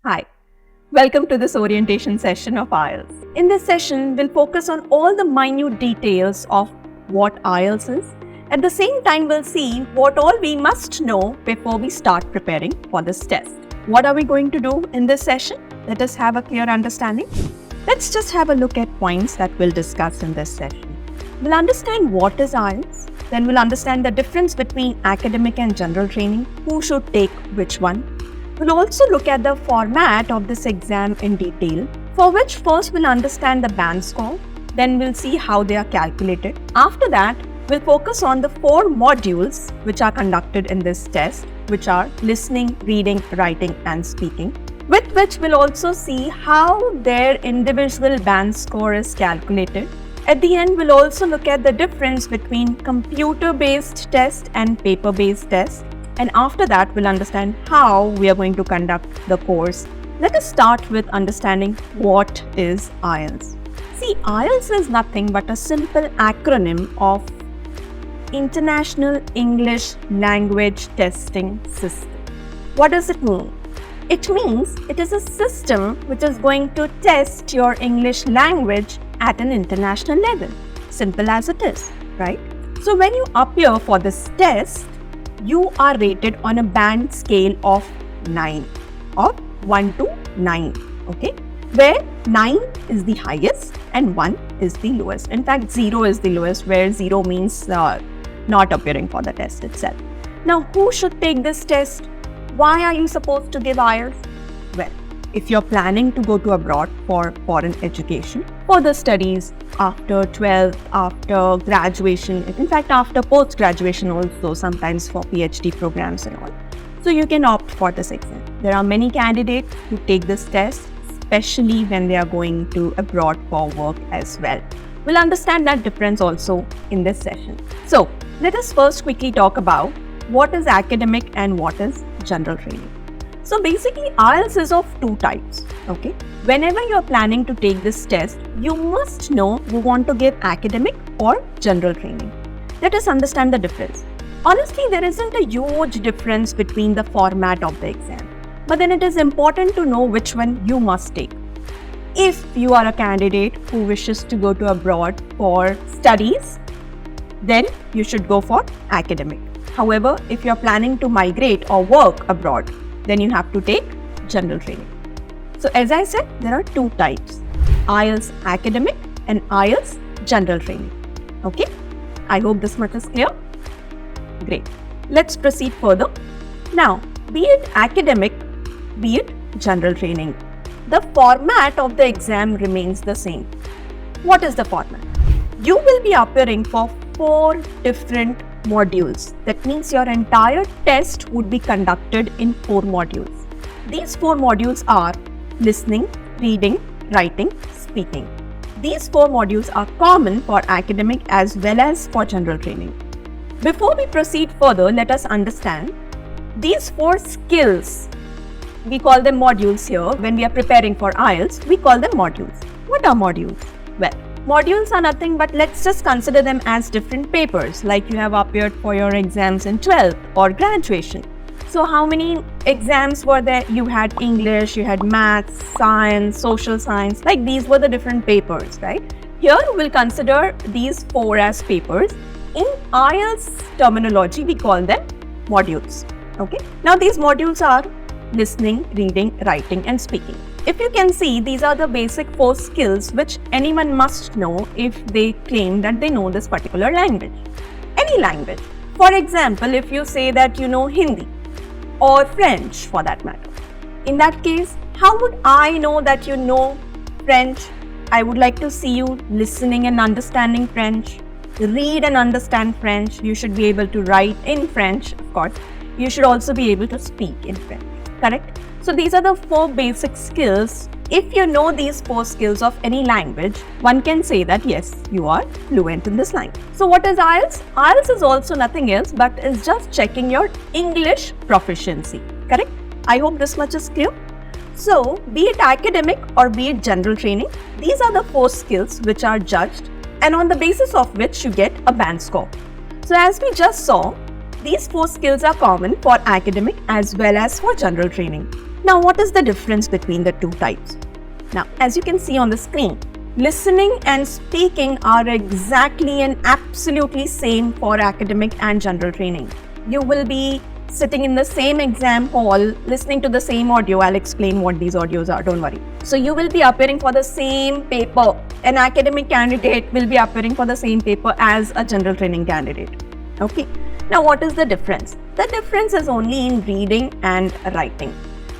Hi, welcome to this orientation session of IELTS. In this session, we'll focus on all the minute details of what IELTS is. At the same time, we'll see what all we must know before we start preparing for this test. What are we going to do in this session? Let us have a clear understanding. Let's just have a look at points that we'll discuss in this session. We'll understand what is IELTS, then we'll understand the difference between academic and general training, who should take which one. We'll also look at the format of this exam in detail, for which first we'll understand the band score, then we'll see how they are calculated. After that, we'll focus on the 4 modules which are conducted in this test, which are listening, reading, writing and speaking, with which we'll also see how their individual band score is calculated. At the end, we'll also look at the difference between computer-based test and paper-based test. And after that, we'll understand how we are going to conduct the course. Let us start with understanding what is IELTS. See, IELTS is nothing but a simple acronym of International English Language Testing System. What does it mean? It means it is a system which is going to test your English language at an international level. Simple as it is, right? So when you appear for this test, you are rated on a band scale of 9, of 1 to 9, okay? Where 9 is the highest and 1 is the lowest. In fact, 0 is the lowest, where 0 means not appearing for the test itself. Now, who should take this test? Why are you supposed to give IELTS? Well, if you're planning to go to abroad for foreign education, for the studies after 12th, after graduation, in fact after post-graduation also, sometimes for PhD programs and all. So you can opt for this exam. There are many candidates who take this test, especially when they are going to abroad for work as well. We'll understand that difference also in this session. So let us first quickly talk about what is academic and what is general training. So basically, IELTS is of 2 types, okay? Whenever you're planning to take this test, you must know you want to give academic or general training. Let us understand the difference. Honestly, there isn't a huge difference between the format of the exam, but then it is important to know which one you must take. If you are a candidate who wishes to go to abroad for studies, then you should go for academic. However, if you're planning to migrate or work abroad, then you have to take general training. So as I said, there are 2 types, IELTS academic and IELTS general training. Okay, I hope this much is clear. Great. Let's proceed further. Now, be it academic, be it general training, the format of the exam remains the same. What is the format? You will be appearing for 4 different modules. That means your entire test would be conducted in 4 modules. These 4 modules are listening, reading, writing, speaking. These 4 modules are common for academic as well as for general training. Before we proceed further, let us understand these 4 skills. We call them modules here. When we are preparing for IELTS, we call them modules. What are modules? Well, modules are nothing but let's just consider them as different papers, like you have appeared for your exams in 12th or graduation. So how many exams were there? You had English, you had maths, science, social science, like these were the different papers, right? Here we'll consider these 4 as papers. In IELTS terminology, we call them modules, okay? Now these modules are listening, reading, writing and speaking. If you can see, these are the basic 4 skills which anyone must know if they claim that they know this particular language. Any language. For example, if you say that you know Hindi or French for that matter. In that case, how would I know that you know French? I would like to see you listening and understanding French, read and understand French. You should be able to write in French, of course. You should also be able to speak in French, correct? So these are the 4 basic skills. If you know these 4 skills of any language, one can say that yes, you are fluent in this language. So what is IELTS? IELTS is also nothing else but is just checking your English proficiency, correct? I hope this much is clear. So be it academic or be it general training, these are the 4 skills which are judged and on the basis of which you get a band score. So as we just saw, these 4 skills are common for academic as well as for general training. Now, what is the difference between the two types? Now, as you can see on the screen, listening and speaking are exactly and absolutely same for academic and general training. You will be sitting in the same exam hall, listening to the same audio. I'll explain what these audios are, don't worry. So you will be appearing for the same paper. An academic candidate will be appearing for the same paper as a general training candidate. Okay. Now, what is the difference? The difference is only in reading and writing.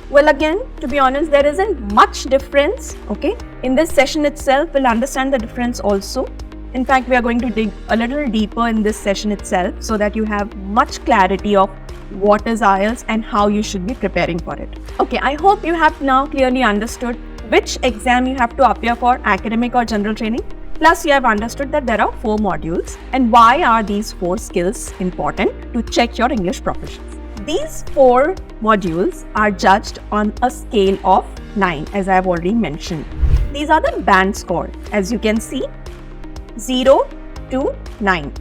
Well, again, to be honest, there isn't much difference. Okay. In this session itself, we'll understand the difference also. In fact, we are going to dig a little deeper in this session itself so that you have much clarity of what is IELTS and how you should be preparing for it. Okay, I hope you have now clearly understood which exam you have to appear for, academic or general training. Plus, you have understood that there are 4 modules and why are these 4 skills important to check your English proficiency. These 4 modules are judged on a scale of 9, as I have already mentioned. These are the band score, as you can see, 0 to 9.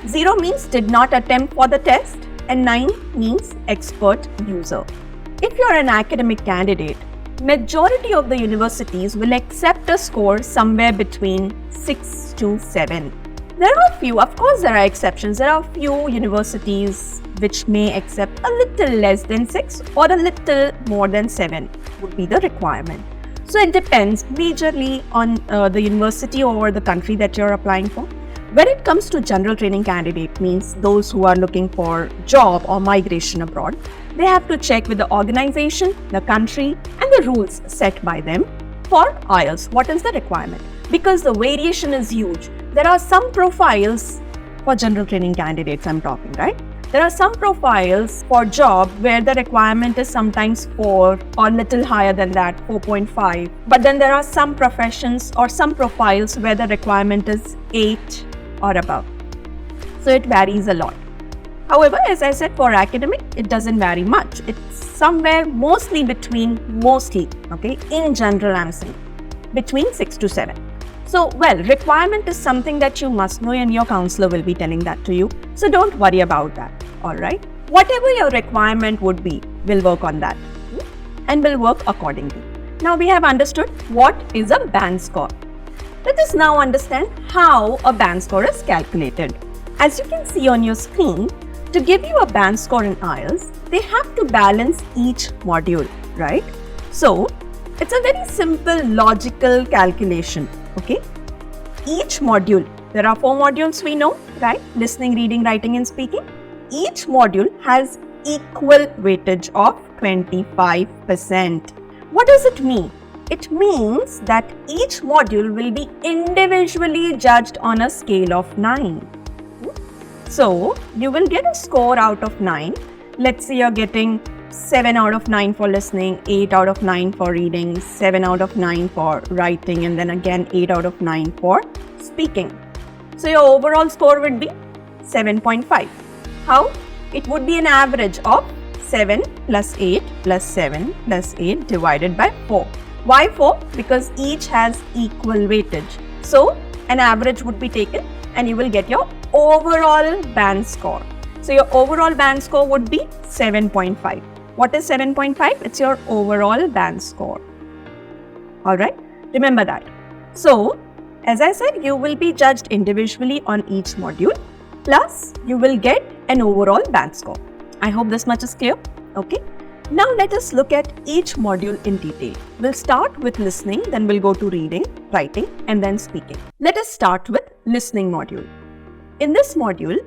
0 means did not attempt for the test and 9 means expert user. If you are an academic candidate, majority of the universities will accept a score somewhere between 6 to 7. There are few, of course there are exceptions. There are few universities which may accept a little less than 6 or a little more than 7 would be the requirement. So it depends majorly on the university or the country that you're applying for. When it comes to general training candidate, means those who are looking for job or migration abroad, they have to check with the organization, the country and the rules set by them for IELTS. What is the requirement? Because the variation is huge. There are some profiles for general training candidates I'm talking, right? There are some profiles for job where the requirement is sometimes 4 or little higher than that, 4.5. But then there are some professions or some profiles where the requirement is 8 or above. So it varies a lot. However, as I said, for academic, it doesn't vary much. It's somewhere mostly, okay, in general I'm saying, between 6 to 7. So, well, requirement is something that you must know and your counselor will be telling that to you. So don't worry about that, alright? Whatever your requirement would be, we'll work on that and we'll work accordingly. Now we have understood what is a band score. Let us now understand how a band score is calculated. As you can see on your screen, to give you a band score in IELTS, they have to balance each module, right? So, it's a very simple logical calculation, okay? Each module, there are 4 modules we know, right? Listening, reading, writing and speaking. Each module has equal weightage of 25%. What does it mean? It means that each module will be individually judged on a scale of 9. So, you will get a score out of 9. Let's say you're getting 7 out of 9 for listening, 8 out of 9 for reading, 7 out of 9 for writing, and then again 8 out of 9 for speaking. So, your overall score would be 7.5. How? It would be an average of 7 plus 8 plus 7 plus 8 divided by 4. Why 4? Because each has equal weightage. So, an average would be taken and you will get your overall band score. So, your overall band score would be 7.5. What is 7.5? It's your overall band score. Alright, remember that. So, as I said, you will be judged individually on each module. Plus, you will get an overall band score. I hope this much is clear. Okay. Now let us look at each module in detail. We'll start with listening, then we'll go to reading, writing, and then speaking. Let us start with listening module. In this module,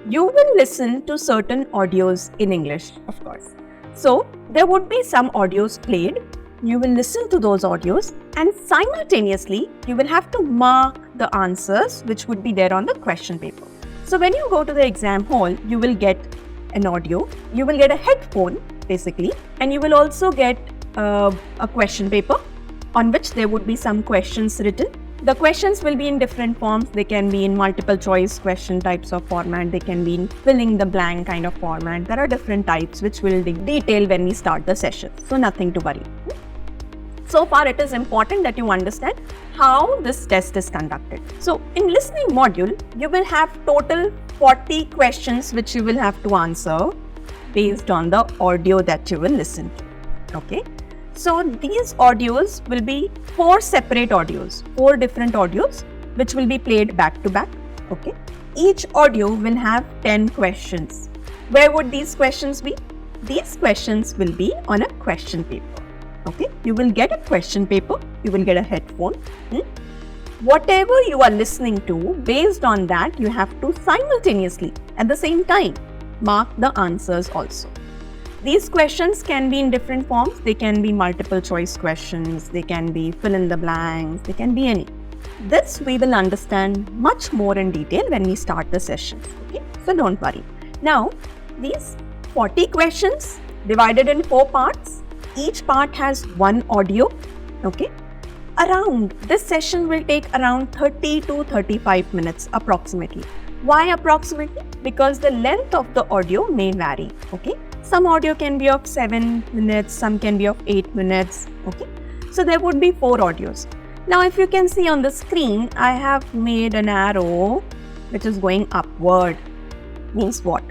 you will listen to certain audios in English, of course. So, there would be some audios played. You will listen to those audios and simultaneously, you will have to mark the answers which would be there on the question paper. So, when you go to the exam hall, you will get an audio, you will get a headphone basically, and you will also get a question paper on which there would be some questions written. The questions will be in different forms. They can be in multiple choice question types of format. They can be in filling the blank kind of format. There are different types which we'll detail when we start the session. So nothing to worry. So far it is important that you understand how this test is conducted. So in listening module, you will have total 40 questions which you will have to answer based on the audio that you will listen to. Okay. So these audios will be 4 separate audios, 4 different audios which will be played back to back. Okay. Each audio will have 10 questions. Where would these questions be? These questions will be on a question paper. Okay. You will get a question paper, you will get a headphone. Whatever you are listening to, based on that, you have to simultaneously, at the same time, mark the answers also. These questions can be in different forms. They can be multiple choice questions, they can be fill in the blanks, they can be any. This we will understand much more in detail when we start the session. Okay, so don't worry. Now, these 40 questions divided in 4 parts. Each part has one audio. Okay. This session will take around 30 to 35 minutes approximately. Why approximately? Because the length of the audio may vary. Okay. Some audio can be of 7 minutes, some can be of 8 minutes. Okay. So there would be 4 audios. Now if you can see on the screen, I have made an arrow which is going upward. Means what?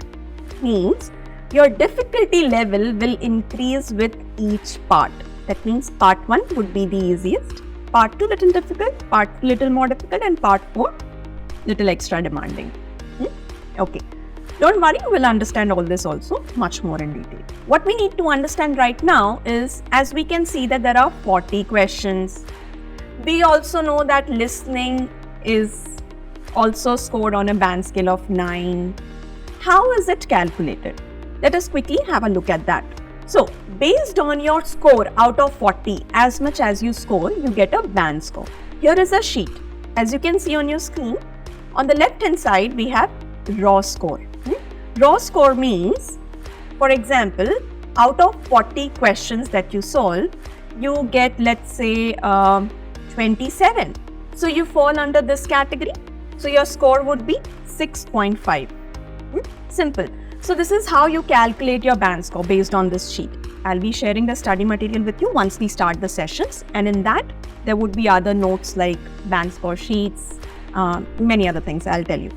Means your difficulty level will increase with each part. That means part 1 would be the easiest, part 2 little difficult, part 3 little more difficult, and part 4 little extra demanding. Okay. Don't worry, we'll understand all this also much more in detail. What we need to understand right now is, as we can see that there are 40 questions. We also know that listening is also scored on a band scale of 9. How is it calculated? Let us quickly have a look at that. So, based on your score out of 40, as much as you score, you get a band score. Here is a sheet. As you can see on your screen, on the left hand side, we have raw score. Raw score means, for example, out of 40 questions that you solve, you get, let's say, 27. So you fall under this category. So your score would be 6.5. Simple. So this is how you calculate your band score based on this sheet. I'll be sharing the study material with you once we start the sessions, and in that there would be other notes like band score sheets, many other things I'll tell you.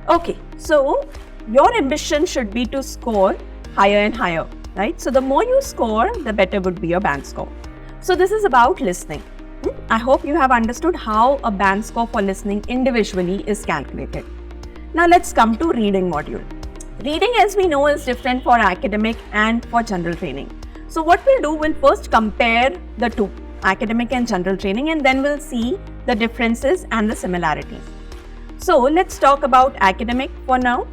Okay. So your ambition should be to score higher and higher, right? So the more you score, the better would be your band score. So this is about listening. I hope you have understood how a band score for listening individually is calculated. Now let's come to reading module. Reading, as we know, is different for academic and for general training. So what we'll do, we'll first compare the two, academic and general training, and then we'll see the differences and the similarities. So let's talk about academic for now.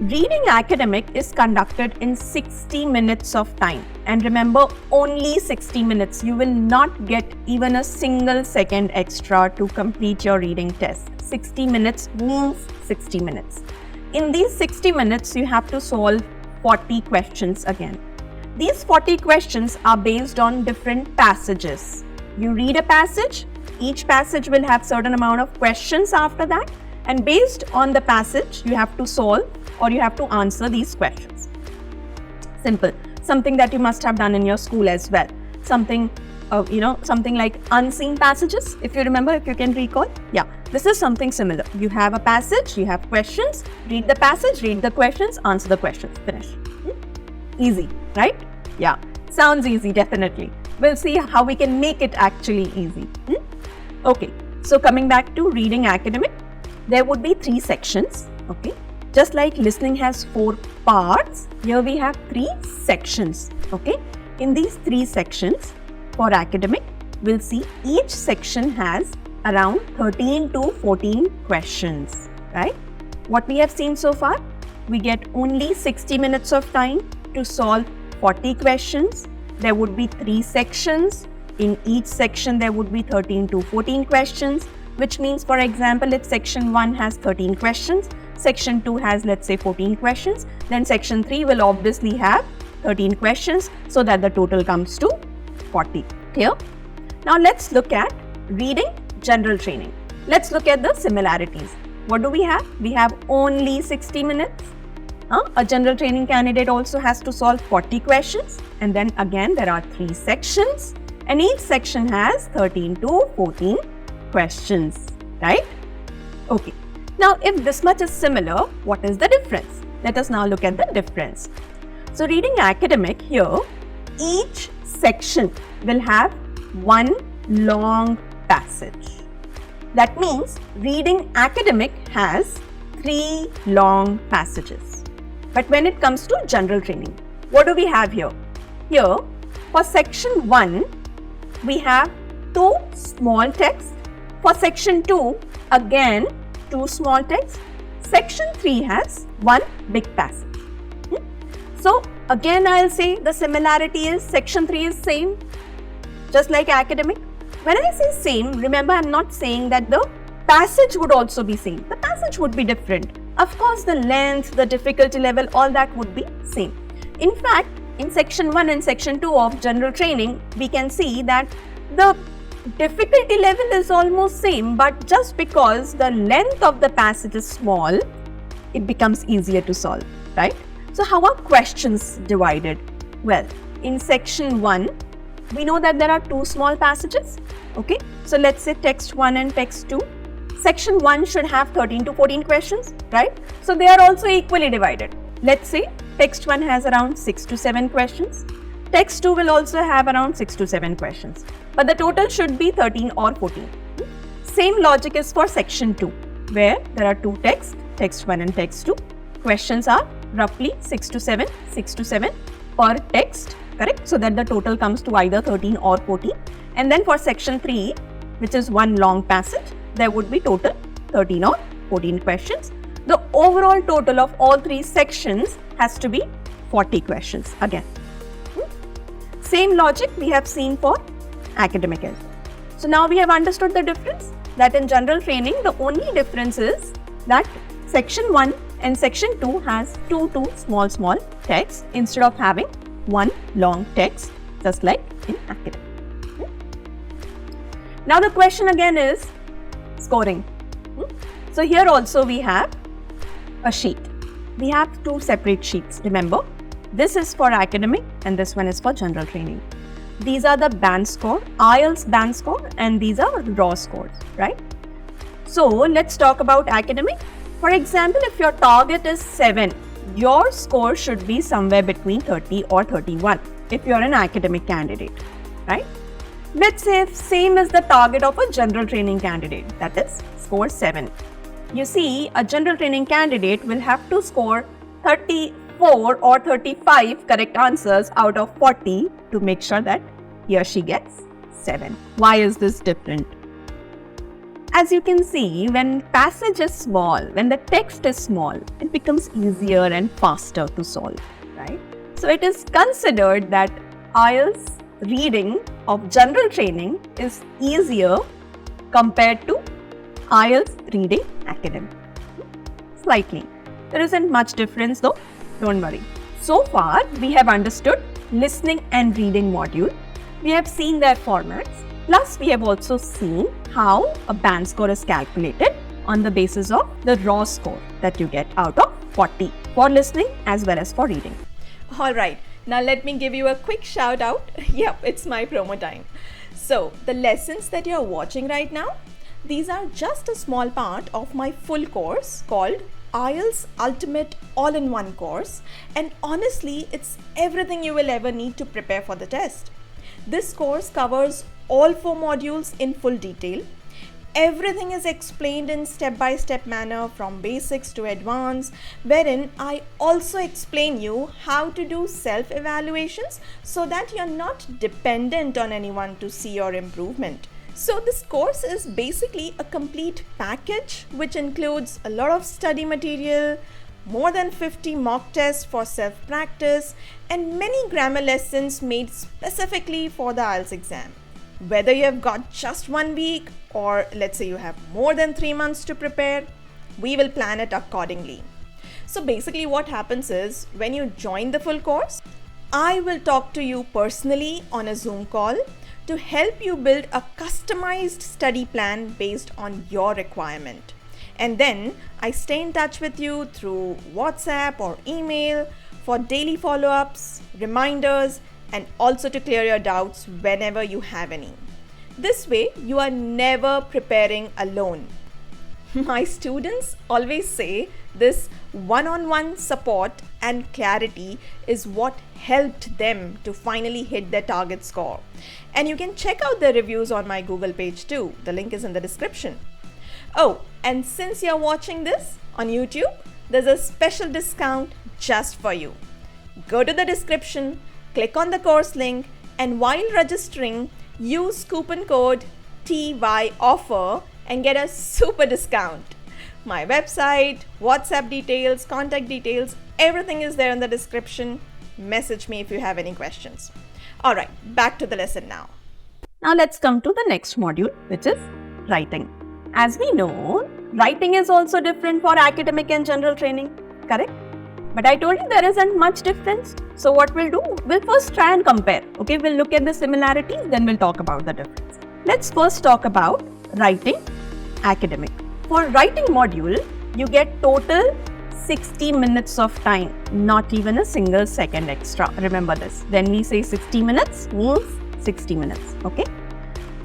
Reading academic is conducted in 60 minutes of time. And remember, only 60 minutes. You will not get even a single second extra to complete your reading test. 60 minutes means 60 minutes. In these 60 minutes, you have to solve 40 questions again. These 40 questions are based on different passages. You read a passage, each passage will have certain amount of questions after that, and based on the passage, you have to solve or you have to answer these questions. Simple. Something that you must have done in your school as well. Something like unseen passages, if you remember, if you can recall. Yeah, this is something similar. You have a passage, you have questions, read the passage, read the questions, answer the questions, finish. Easy, right? Yeah, sounds easy, definitely. We'll see how we can make it actually easy. Okay, so coming back to reading academic, there would be 3 sections, okay? Just like listening has 4 parts, here we have 3 sections, okay? In these 3 sections, for academic, we'll see each section has around 13 to 14 questions, right? What we have seen so far, we get only 60 minutes of time to solve 40 questions. There would be 3 sections. In each section, there would be 13 to 14 questions, which means, for example, if section 1 has 13 questions, section 2 has, let's say, 14 questions, then section 3 will obviously have 13 questions, so that the total comes to 40. Clear? Now let's look at reading general training. Let's look at the similarities. What do we have? We have only 60 minutes. A general training candidate also has to solve 40 questions, and then again there are 3 sections, and each section has 13 to 14 questions, right? Okay. Now if this much is similar, what is the difference? Let us now look at the difference. So reading academic, here each section will have one long passage. That means reading academic has 3 long passages. But when it comes to general training, what do we have here? Here, for section 1, we have 2 small texts. For section 2, again 2 small texts. Section 3 has 1 big passage. So again I'll say the similarity is section 3 is same, just like academic. When I say same, remember I'm not saying that the passage would also be same. The passage would be different. Of course, the length, the difficulty level, all that would be same. In fact, in section 1 and section 2 of general training, we can see that the difficulty level is almost same, but just because the length of the passage is small, it becomes easier to solve, right? So how are questions divided? Well, in section 1, we know that there are 2 small passages. Okay, so let's say text 1 and text 2. Section 1 should have 13 to 14 questions, right? So they are also equally divided. Let's say text 1 has around 6 to 7 questions. Text 2 will also have around 6 to 7 questions. But the total should be 13 or 14. Same logic is for section 2, where there are 2 texts, text 1 and text 2. Questions are roughly 6 to 7 per text, correct? So that the total comes to either 13 or 14. And then for section 3, which is one long passage, there would be total 13 or 14 questions. The overall total of all 3 sections has to be 40 questions again. Same logic we have seen for academic as well. So now we have understood the difference, that in general training, the only difference is that section 1 and section 2 has 2 small texts instead of having 1 long text, just like in academic. Now the question again is scoring. So here also we have a sheet. We have 2 separate sheets, remember. This is for academic and this one is for general training. These are the band score, IELTS band score, and these are raw scores, right? So let's talk about academic. For example, if your target is 7, your score should be somewhere between 30 or 31 if you're an academic candidate, right? Let's say same is the target of a general training candidate, that is score 7. You see, a general training candidate will have to score 34 or 35 correct answers out of 40 to make sure that he or she gets 7. Why is this different? As you can see, when passage is small, when the text is small, it becomes easier and faster to solve, right? So it is considered that IELTS reading of general training is easier compared to IELTS reading academic. Slightly. There isn't much difference though, don't worry. So far, we have understood listening and reading module. We have seen their formats. Plus, we have also seen how a band score is calculated on the basis of the raw score that you get out of 40 for listening as well as for reading. Alright, now let me give you a quick shout out. Yep, it's my promo time. So, the lessons that you're watching right now, these are just a small part of my full course called IELTS Ultimate All-in-One course, and honestly, it's everything you will ever need to prepare for the test. This course covers all 4 modules in full detail. Everything is explained in step-by-step manner from basics to advanced, wherein I also explain you how to do self-evaluations so that you're not dependent on anyone to see your improvement. So this course is basically a complete package which includes a lot of study material, more than 50 mock tests for self-practice, and many grammar lessons made specifically for the IELTS exam. Whether you have got just 1 week or let's say you have more than 3 months to prepare, we will plan it accordingly. So basically what happens is when you join the full course, I will talk to you personally on a Zoom call to help you build a customized study plan based on your requirement. And then I stay in touch with you through WhatsApp or email for daily follow-ups, reminders, and also to clear your doubts whenever you have any. This way, you are never preparing alone. My students always say this one-on-one support and clarity is what helped them to finally hit their target score. And you can check out the reviews on my Google page too. The link is in the description. Oh, and since you're watching this on YouTube, there's a special discount just for you. Go to the description, click on the course link, and while registering, use coupon code TYOFFER and get a super discount. My website, WhatsApp details, contact details, everything is there in the description. Message me if you have any questions. Alright, back to the lesson now. Now let's come to the next module, which is writing. As we know, writing is also different for academic and general training, correct? But I told you there isn't much difference. So what we'll do, we'll first try and compare. Okay, we'll look at the similarities, then we'll talk about the difference. Let's first talk about writing academic. For writing module, you get total 60 minutes of time, not even a single second extra. Remember this. When we say 60 minutes, means 60 minutes. Okay.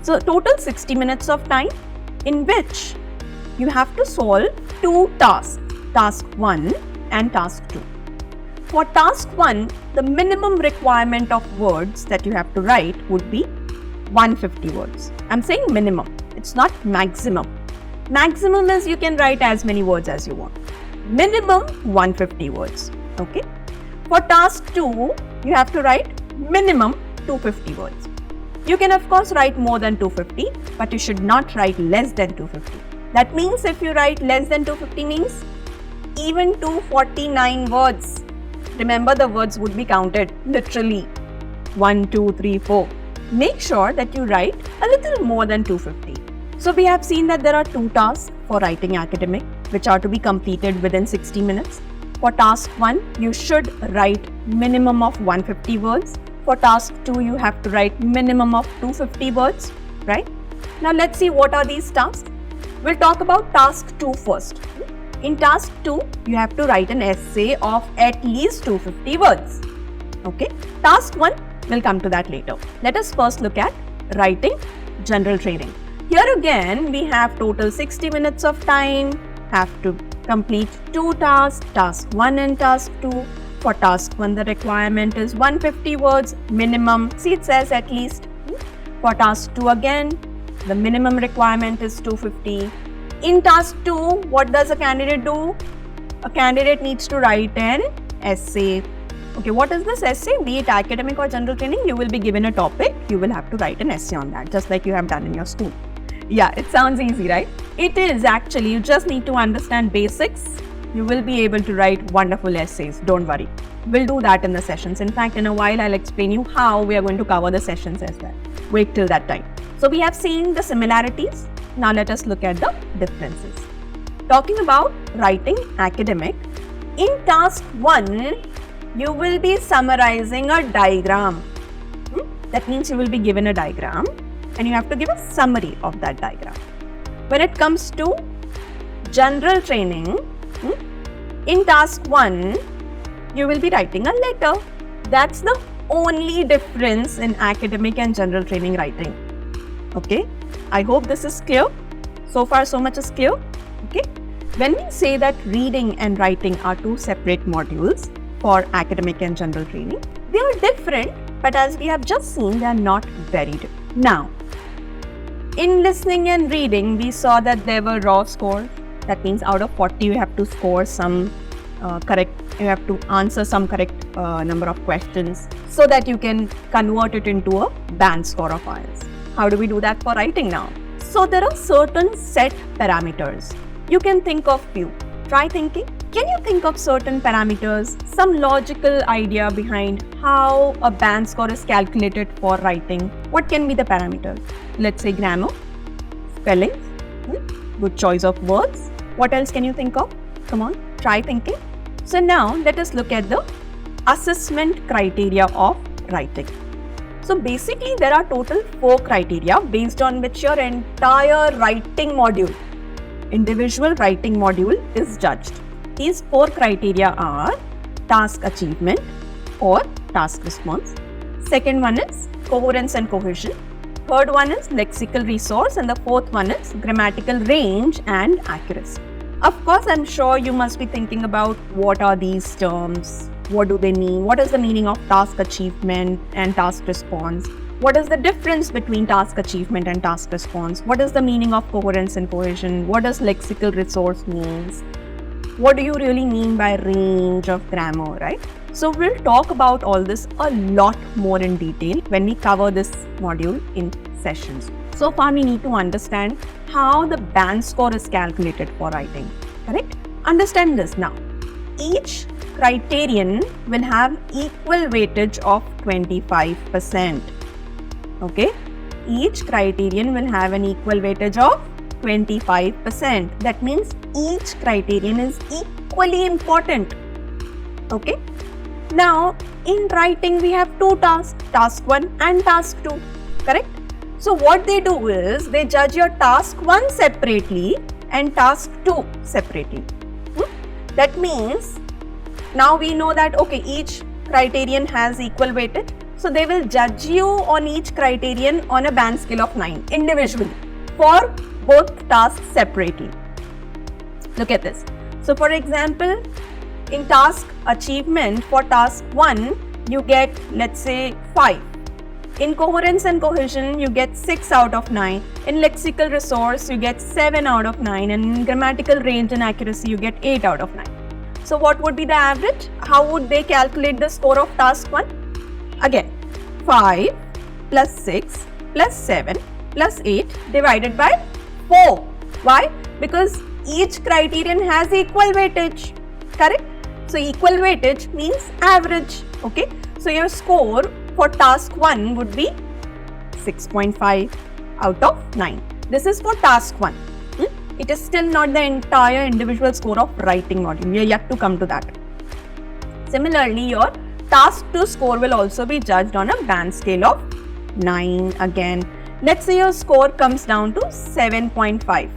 So total 60 minutes of time in which you have to solve two tasks, task 1 and task 2. For task 1, the minimum requirement of words that you have to write would be 150 words. I'm saying minimum, it's not maximum. Maximum is you can write as many words as you want. Minimum 150 words. Okay. For task 2, you have to write minimum 250 words. You can of course write more than 250, but you should not write less than 250. That means if you write less than 250 means even 249 words. Remember, the words would be counted literally 1, 2, 3, 4. Make sure that you write a little more than 250. So we have seen that there are two tasks for writing academic which are to be completed within 60 minutes. For task 1, you should write minimum of 150 words. For task 2, you have to write minimum of 250 words, right? Now let's see what are these tasks. We'll talk about task 2 first. In task 2, you have to write an essay of at least 250 words. Okay. Task 1, we'll come to that later. Let us first look at writing general training. Here again, we have total 60 minutes of time, have to complete two tasks, task 1 and task 2. For task 1, the requirement is 150 words minimum. See, it says at least. For task 2 again, the minimum requirement is 250. In task 2, what does a candidate do? A candidate needs to write an essay. Okay, what is this essay? Be it academic or general training, you will be given a topic. You will have to write an essay on that, just like you have done in your school. Yeah, it sounds easy, right? It is actually. You just need to understand basics. You will be able to write wonderful essays. Don't worry. We'll do that in the sessions. In fact, in a while, I'll explain you how we are going to cover the sessions as well. Wait till that time. So we have seen the similarities. Now let us look at the differences. Talking about writing academic, in task 1, you will be summarizing a diagram. That means you will be given a diagram and you have to give a summary of that diagram. When it comes to general training, in task 1, you will be writing a letter. That's the only difference in academic and general training writing. Okay, I hope this is clear. So far, so much is clear. Okay, when we say that reading and writing are two separate modules for academic and general training, they are different, but as we have just seen, they are not very different. Now, in listening and reading, we saw that there were raw scores. That means out of 40, you have to score some you have to answer some correct number of questions so that you can convert it into a band score of IELTS. How do we do that for writing now? So there are certain set parameters. You can think of few. Try thinking. Can you think of certain parameters, some logical idea behind how a band score is calculated for writing? What can be the parameters? Let's say grammar, spelling, good choice of words. What else can you think of? Come on, try thinking. So now let us look at the assessment criteria of writing. So basically there are total 4 criteria based on which your entire writing module, individual writing module is judged. These 4 criteria are task achievement or task response. Second one is coherence and cohesion. Third one is lexical resource, and the fourth one is grammatical range and accuracy. Of course, I'm sure you must be thinking about what are these terms? What do they mean? What is the meaning of task achievement and task response? What is the difference between task achievement and task response? What is the meaning of coherence and cohesion? What does lexical resource means? What do you really mean by range of grammar, right? So we'll talk about all this a lot more in detail when we cover this module in sessions. So far, we need to understand how the band score is calculated for writing, correct? Understand this now. Each criterion will have equal weightage of 25%. Okay? Each criterion will have an equal weightage of 25%. That means each criterion is equally important. Okay? Now, in writing, we have two tasks, task 1 and task 2, correct? So, what they do is, they judge your task 1 separately and task 2 separately. That means, now we know that, okay, each criterion has equal weightage. So, they will judge you on each criterion on a band scale of 9, individually, for both tasks separately. Look at this. So, for example, in task achievement for task 1, you get, let's say, 5. In coherence and cohesion, you get 6 out of 9. In lexical resource, you get 7 out of 9. And in grammatical range and accuracy, you get 8 out of 9. So what would be the average? How would they calculate the score of task 1? Again, 5 plus 6 plus 7 plus 8 divided by 4. Why? Because each criterion has equal weightage. Correct? So equal weightage means average. Okay? So your score for task 1 would be 6.5 out of 9. This is for task 1. It is still not the entire individual score of writing module. We are yet to come to that. Similarly, your task 2 score will also be judged on a band scale of 9 again. Let's say your score comes down to 7.5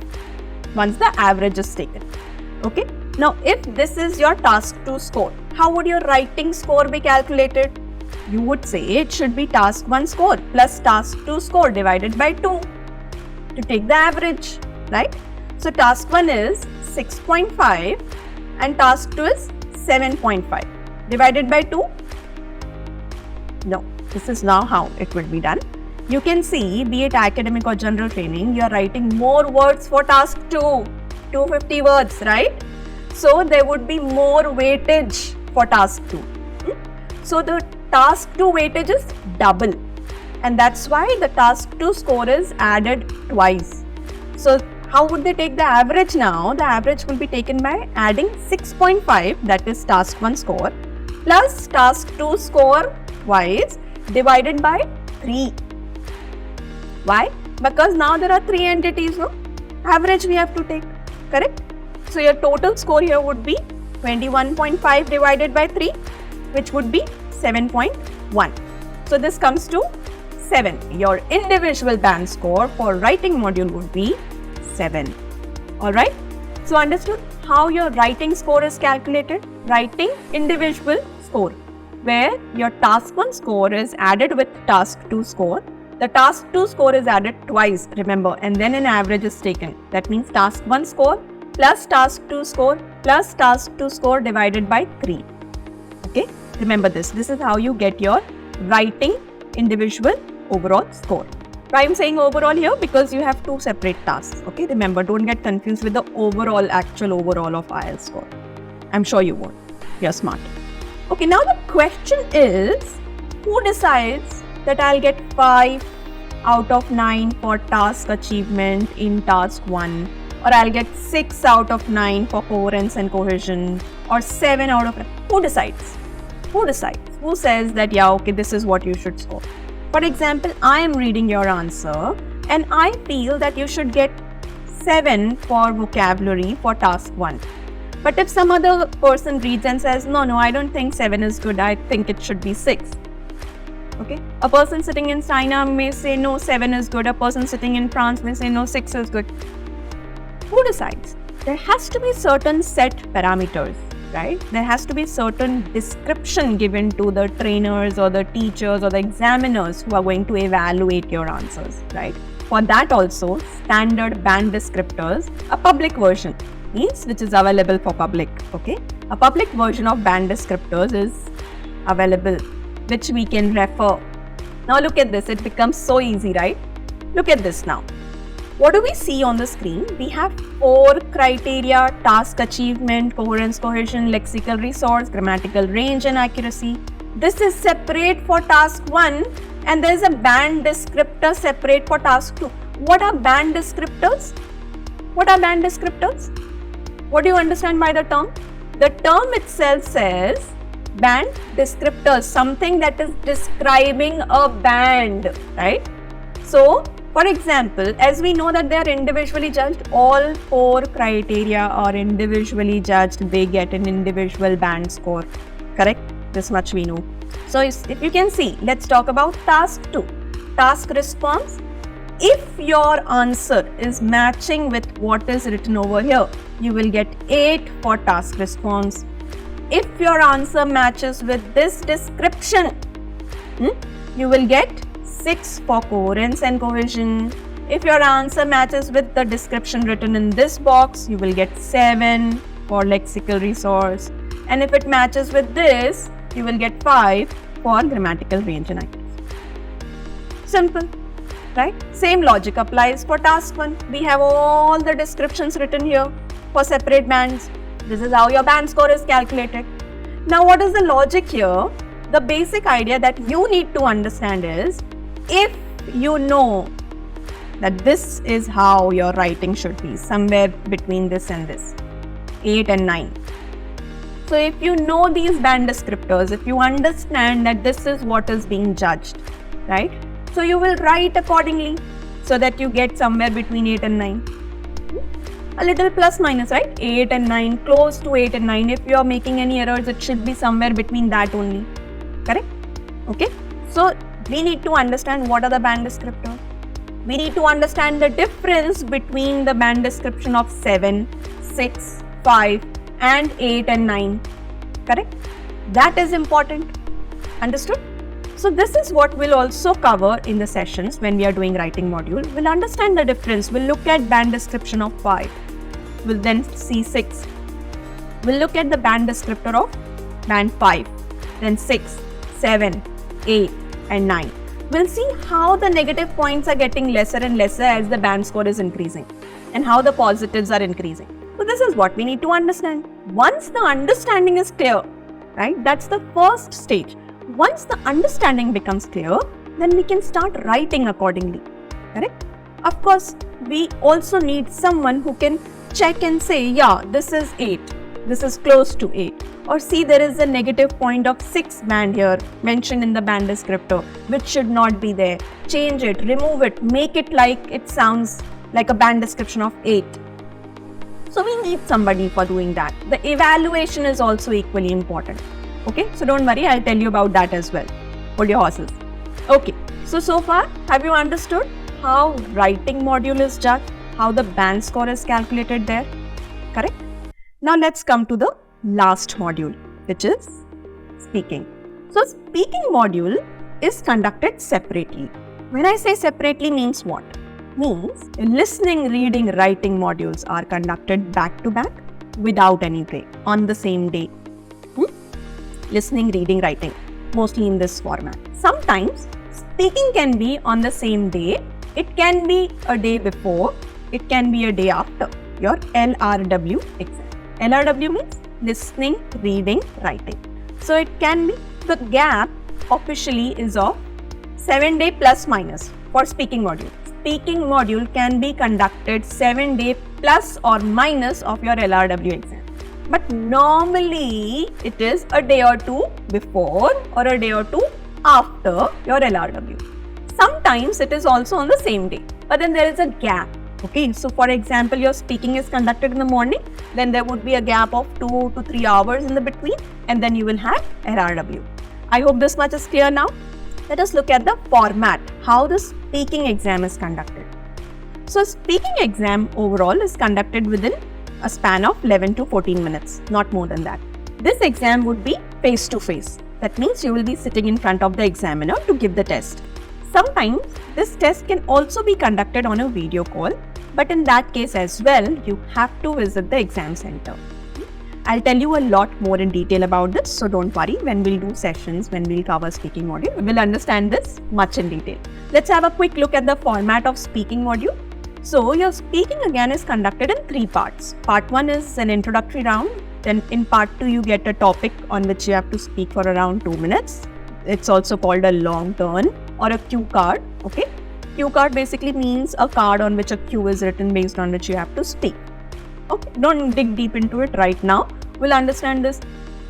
once the average is taken. Okay. Now, if this is your task 2 score, how would your writing score be calculated? You would say it should be task 1 score plus task 2 score divided by 2 to take the average, right? So, task 1 is 6.5 and task 2 is 7.5 divided by 2. No, this is now how it would be done. You can see, be it academic or general training, you are writing more words for task 2, 250 words, right? So, there would be more weightage for task 2. So, the task 2 weightage is double, and that's why the task 2 score is added twice. So, how would they take the average now? The average will be taken by adding 6.5, that is task 1 score, plus task 2 score twice divided by 3. Why? Because now there are 3 entities, no? Average we have to take, correct? So your total score here would be 21.5 divided by 3, which would be 7.1. So this comes to 7. Your individual band score for writing module would be 7. Alright? So understood how your writing score is calculated? Writing individual score, where your task 1 score is added with task 2 score. The task 2 score is added twice, remember, and then an average is taken. That means task 1 score plus task 2 score plus task 2 score divided by 3. Okay, remember this. This is how you get your writing individual overall score. Why I'm saying overall here? Because you have 2 separate tasks. Okay, remember, don't get confused with the actual overall of IELTS score. I'm sure you won't. You're smart. Okay, now the question is, who decides that I'll get 5 out of 9 for task achievement in task 1, or I'll get 6 out of 9 for coherence and cohesion, or 7 out of 9. Who decides? Who decides? Who says that, yeah, okay, this is what you should score? For example, I am reading your answer and I feel that you should get 7 for vocabulary for task 1. But if some other person reads and says, no, I don't think 7 is good, I think it should be 6. Okay, a person sitting in China may say, no, 7 is good. A person sitting in France may say, no, 6 is good. Who decides? There has to be certain set parameters, right? There has to be certain description given to the trainers or the teachers or the examiners who are going to evaluate your answers, right? For that also, standard band descriptors, a public version, means which is available for public. Okay, a public version of band descriptors is available, which we can refer. Now look at this, it becomes so easy, right? Look at this now. What do we see on the screen? We have 4 criteria: task achievement, coherence, cohesion, lexical resource, grammatical range and accuracy. This is separate for task 1 and there is a band descriptor separate for task 2. What are band descriptors? What are band descriptors? What do you understand by the term? The term itself says band descriptors, something that is describing a band, right? So, for example, as we know that they are individually judged, all 4 criteria are individually judged, they get an individual band score, correct? This much we know. So, if you can see, let's talk about task 2. Task response. If your answer is matching with what is written over here, you will get 8 for task response. If your answer matches with this description, you will get 6 for coherence and cohesion. If your answer matches with the description written in this box, you will get 7 for lexical resource. And if it matches with this, you will get 5 for grammatical range and accuracy. Simple, right? Same logic applies for task 1. We have all the descriptions written here for separate bands. This is how your band score is calculated. Now, what is the logic here? The basic idea that you need to understand is, if you know that this is how your writing should be, somewhere between this and this, 8 and 9. So, if you know these band descriptors, if you understand that this is what is being judged, right? So, you will write accordingly so that you get somewhere between 8 and 9. A little plus minus, right? 8 and 9, close to 8 and 9. If you are making any errors, it should be somewhere between that only. Correct? Okay. So, we need to understand what are the band descriptors. We need to understand the difference between the band description of 7, 6, 5 and 8 and 9. Correct? That is important. Understood? So this is what we'll also cover in the sessions when we are doing writing module. We'll understand the difference. We'll look at band description of 5. We'll then see 6. We'll look at the band descriptor of band 5. Then 6, 7, 8 and 9. We'll see how the negative points are getting lesser and lesser as the band score is increasing and how the positives are increasing. So this is what we need to understand. Once the understanding is clear, right? That's the first stage. Once the understanding becomes clear, then we can start writing accordingly. Correct? Of course, we also need someone who can check and say, yeah, this is 8. This is close to 8. Or see, there is a negative point of 6 band here mentioned in the band descriptor, which should not be there. Change it, remove it, make it like it sounds like a band description of 8. So we need somebody for doing that. The evaluation is also equally important. Okay, so don't worry, I'll tell you about that as well. Hold your horses. Okay, so far, have you understood how writing module is judged, how the band score is calculated there? Correct? Now let's come to the last module, which is speaking. So speaking module is conducted separately. When I say separately means what? Means listening, reading, writing modules are conducted back to back without any break on the same day. Listening, reading, writing, mostly in this format. Sometimes speaking can be on the same day, it can be a day before, it can be a day after your LRW exam. LRW means listening, reading, writing. So it can be, the gap officially is of 7 day plus minus for speaking module. Speaking module can be conducted 7 day plus or minus of your LRW exam. But normally it is a day or two before or a day or two after your LRW. Sometimes it is also on the same day, but then there is a gap. Okay, so for example, your speaking is conducted in the morning, then there would be a gap of 2 to 3 hours in the between, and then you will have LRW. I hope this much is clear now. Let us look at the format, how the speaking exam is conducted. So speaking exam overall is conducted within a span of 11 to 14 minutes, not more than that. This exam would be face-to-face. That means you will be sitting in front of the examiner to give the test. Sometimes this test can also be conducted on a video call, But in that case as well, you have to visit the exam center. I'll tell you a lot more in detail about this, so don't worry. When we'll do sessions, when we'll cover speaking module, we'll understand this much in detail. Let's have a quick look at the format of speaking module. So your speaking again is conducted in 3 parts. Part 1 is an introductory round. Then in part 2, you get a topic on which you have to speak for around 2 minutes. It's also called a long turn or a cue card. Okay. Cue card basically means a card on which a cue is written based on which you have to speak. Okay, don't dig deep into it right now. We'll understand this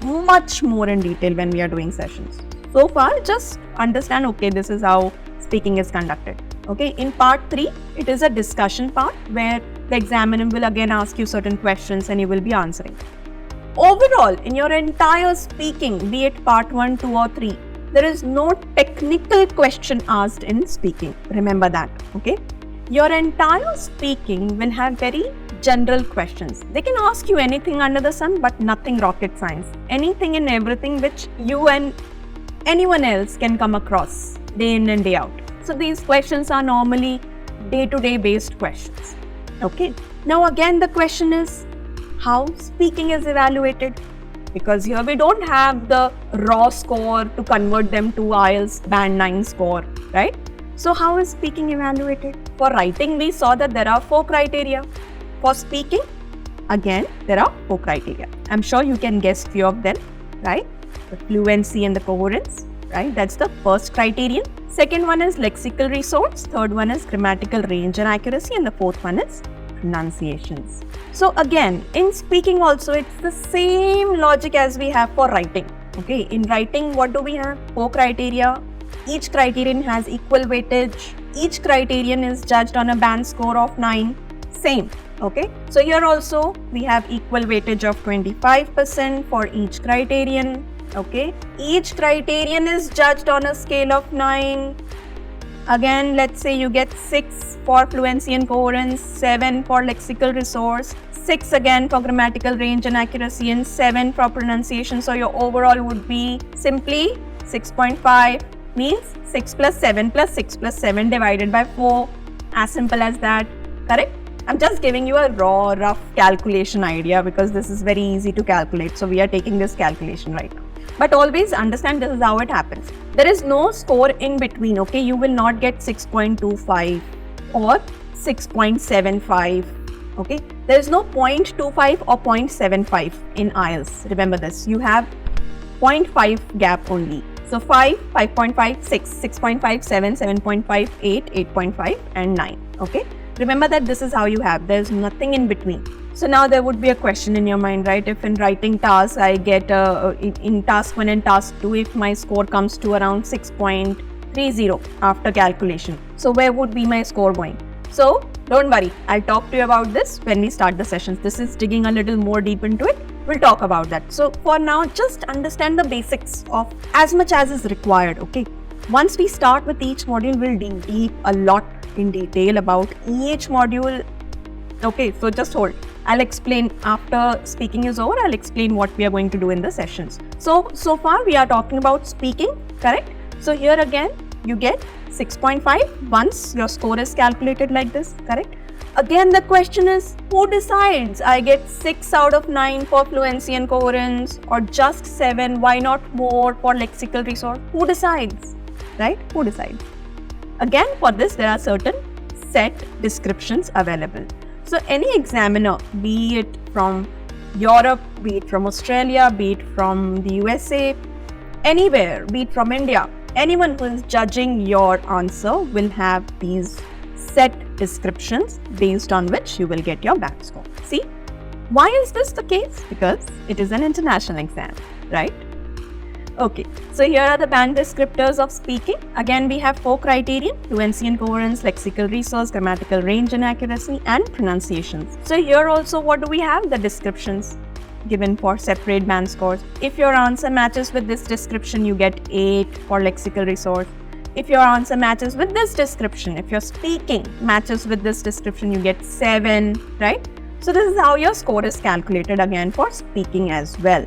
much more in detail when we are doing sessions. So far, just understand, okay, this is how speaking is conducted. Okay, in part 3, it is a discussion part where the examiner will again ask you certain questions and you will be answering. Overall, in your entire speaking, be it part 1, 2 or 3, there is no technical question asked in speaking. Remember that, okay? Your entire speaking will have very general questions. They can ask you anything under the sun, but nothing rocket science. Anything and everything which you and anyone else can come across day in and day out. So these questions are normally day-to-day based questions. Okay. Now again, the question is how speaking is evaluated. Because here we don't have the raw score to convert them to IELTS band 9 score, right? So how is speaking evaluated? For writing, we saw that there are 4 criteria. For speaking, again, there are 4 criteria. I'm sure you can guess few of them, right? The fluency and the coherence, right? That's the first criterion. Second one is lexical resource. Third one is grammatical range and accuracy. And the fourth one is pronunciations. So again, in speaking also, it's the same logic as we have for writing. Okay, in writing, what do we have? 4 criteria. Each criterion has equal weightage. Each criterion is judged on a band score of 9. Same. Okay, so here also we have equal weightage of 25% for each criterion. Okay, each criterion is judged on a scale of 9. Again, let's say you get 6 for fluency and coherence, 7 for lexical resource, 6 again for grammatical range and accuracy, and 7 for pronunciation. So your overall would be simply 6.5, means 6 plus 7 plus 6 plus 7 divided by 4. As simple as that, correct? I'm just giving you a raw, rough calculation idea because this is very easy to calculate. So we are taking this calculation right now. But always understand this is how it happens. There is no score in between, okay? You will not get 6.25 or 6.75, okay? There is no 0.25 or 0.75 in IELTS. Remember this. You have 0.5 gap only. So 5, 5.5, 6, 6.5, 7, 7.5, 8, 8.5 and 9, okay? Remember that this is how you have. There's nothing in between. So now there would be a question in your mind, right? If in writing tasks, I get in task 1 and task 2, if my score comes to around 6.30 after calculation. So where would be my score going? So don't worry. I'll talk to you about this when we start the sessions. This is digging a little more deep into it. We'll talk about that. So for now, just understand the basics of as much as is required, okay? Once we start with each module, we'll dig deep a lot in detail about each module. Okay, so just hold. I'll explain after speaking is over. I'll explain what we are going to do in the sessions. So far we are talking about speaking, correct? So here again, you get 6.5 once your score is calculated like this, correct? Again, the question is, who decides? I get 6 out of 9 for fluency and coherence, or just 7, why not more for lexical resource? Who decides, right? Who decides? Again, for this, there are certain set descriptions available. So any examiner, be it from Europe, be it from Australia, be it from the USA, anywhere, be it from India, anyone who is judging your answer will have these set descriptions based on which you will get your band score. See, why is this the case? Because it is an international exam, right? Okay, so here are the band descriptors of speaking. Again, we have 4 criteria: fluency and coherence, lexical resource, grammatical range and accuracy, and pronunciations. So here also, what do we have? The descriptions given for separate band scores. If your answer matches with this description, you get 8 for lexical resource. If your answer matches with this description, if your speaking matches with this description, you get 7, right? So this is how your score is calculated again for speaking as well,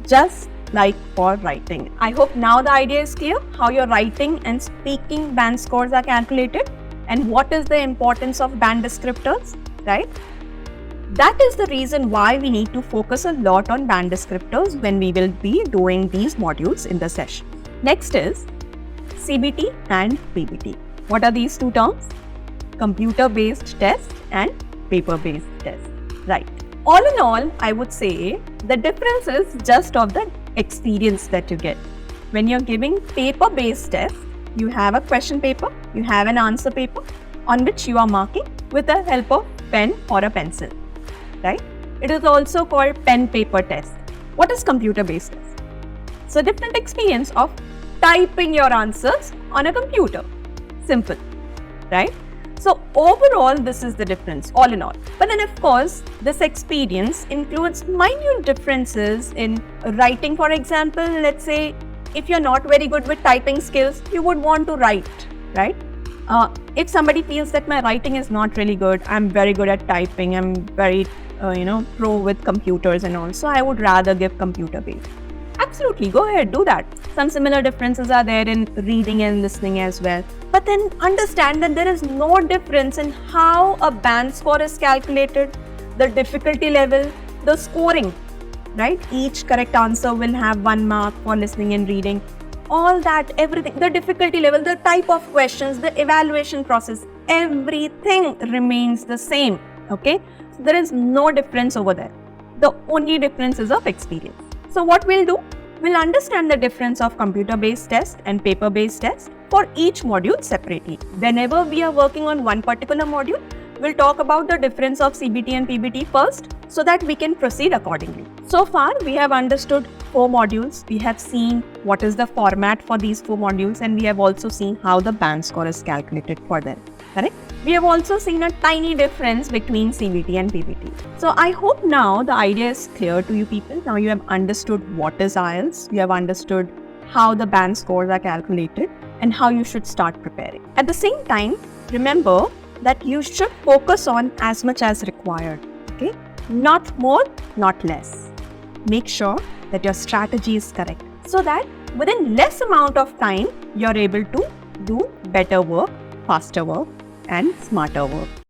just like for writing. I hope now the idea is clear how your writing and speaking band scores are calculated. And what is the importance of band descriptors, right? That is the reason why we need to focus a lot on band descriptors when we will be doing these modules in the session. Next is CBT and PBT. What are these two terms? Computer-based test and paper-based test, right? All in all, I would say the difference is just of the experience that you get. When you're giving paper-based test, you have a question paper, you have an answer paper on which you are marking with the help of pen or a pencil, right? It is also called pen-paper test. What is computer-based test? So different experience of typing your answers on a computer. Simple, right? So overall, this is the difference, all in all. But then of course, this experience includes minute differences in writing. For example, let's say if you're not very good with typing skills, you would want to write, right? If somebody feels that my writing is not really good, I'm very good at typing, I'm very, pro with computers and all, so I would rather give computer-based. Absolutely, go ahead, do that. Some similar differences are there in reading and listening as well. But then understand that there is no difference in how a band score is calculated, the difficulty level, the scoring, right? Each correct answer will have 1 mark for listening and reading. All that, everything, the difficulty level, the type of questions, the evaluation process, everything remains the same, okay? So there is no difference over there. The only difference is of experience. So what we'll do, we'll understand the difference of computer-based test and paper-based test for each module separately. Whenever we are working on one particular module, we'll talk about the difference of CBT and PBT first so that we can proceed accordingly. So far, we have understood 4 modules. We have seen what is the format for these 4 modules, and we have also seen how the band score is calculated for them, correct? We have also seen a tiny difference between CBT and PBT. So I hope now the idea is clear to you people. Now you have understood what is IELTS, you have understood how the band scores are calculated and how you should start preparing. At the same time, remember that you should focus on as much as required, okay? Not more, not less. Make sure that your strategy is correct so that within less amount of time, you're able to do better work, faster work, and smarter work.